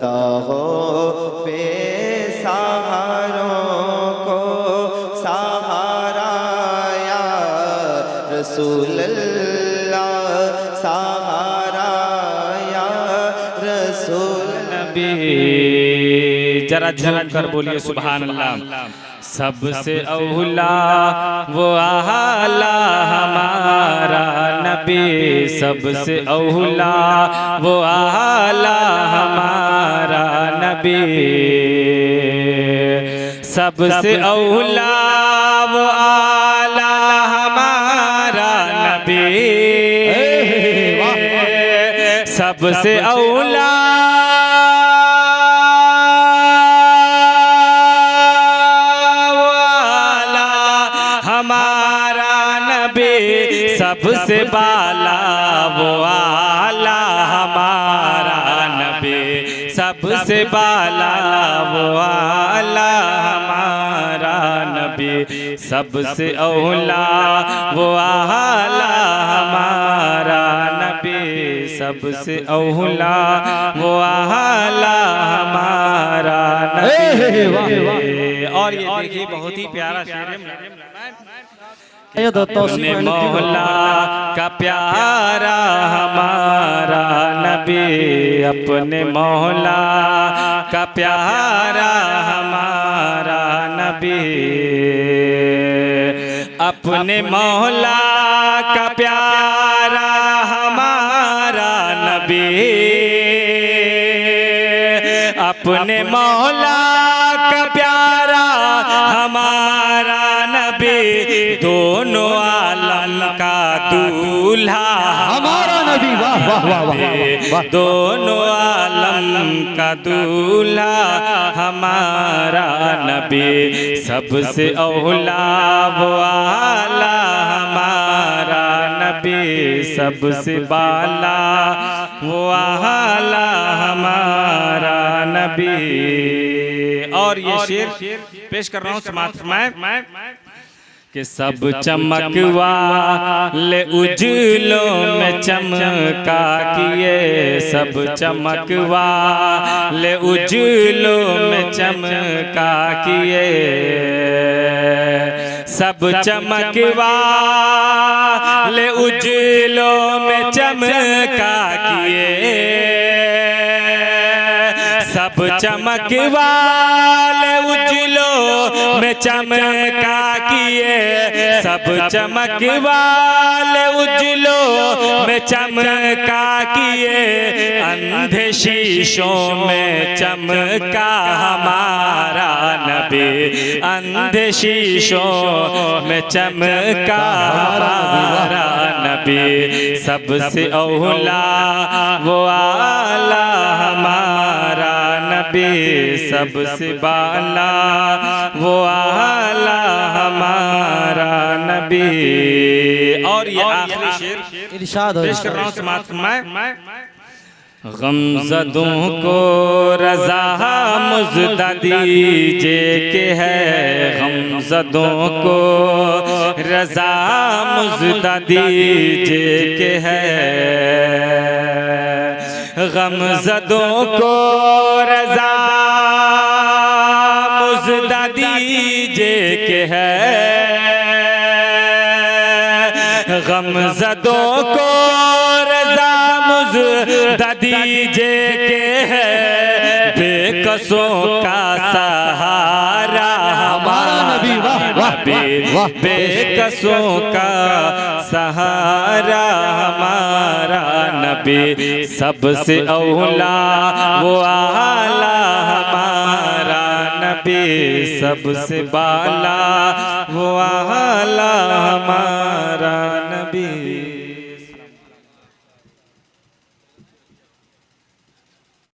अता हो बेसहारों को सहारा या रसूल अल्लाह, सहारा या रसूल नबी। जरा झूम कर बोलिए सुभान अल्लाह। सबसे औला वो आला हमारा नबी, सबसे औला वो आला हमारा नबी, सबसे औला वो आला हमारा नबी, सबसे औला हमारा नबी, सबसे बाला वो आला हमारा नबी, सबसे बाला वो आला हमारा नबी, सबसे औला वो आला हमारा नबी, सबसे औला वो आला हमारा नबी। और ये देखिए बहुत ही प्यारा शेर है। अपने मौला का प्यारा हमारा नबी, अपने मौला का प्यारा हमारा नबी, अपने मौला का प्यारा हमारा नबी, अपने मौला का प्यारा हमारा नबी, दोनों आलम का दूल्हा हमारा नबी, वाह वाह वाह वाह, दोनों आलम का दूल्हा हमारा नबी, सबसे औला वो आला हमारा नबी, सबसे बाला वो आला हमारा नबी। और ये शेर पेश कर रहा हूँ, समाप्त फरमाएं कि सब चमक वाले उजलों में चमका किए, सब चमक वाले उजलों में चमका किए, सब चमक वाले उजलों में चमका किए, सब चमक वाले उजलों में चमका किए, सब चमक वाले उजलों में चमका किए, अंधे शीशों में चमका हमारा नबी, अंधे शीशों में चमका हमारा नबी, सबसे औला वो आला हमारा नबी, सबसे बाला वो आला हमारा नबी। और ये आखिरी शेर इरशाद पेश कर रहा हूँ, समाप्त फरमाएं। गमज़दों को रज़ा मुज़दा दीजिए के है, गमज़दों को रज़ा मुज़दा दीजिए के है, गमज़दों को रज़ा मुज़दा दीजिए के है, गमज़दों को रज़ा मुज़दा दीजिए के है, बेकसों का सहारा हमारा नबी, बेकसों का सहारा हमारा नबी, सबसे औला वो आला हमारा नबी, सबसे बाला वो आला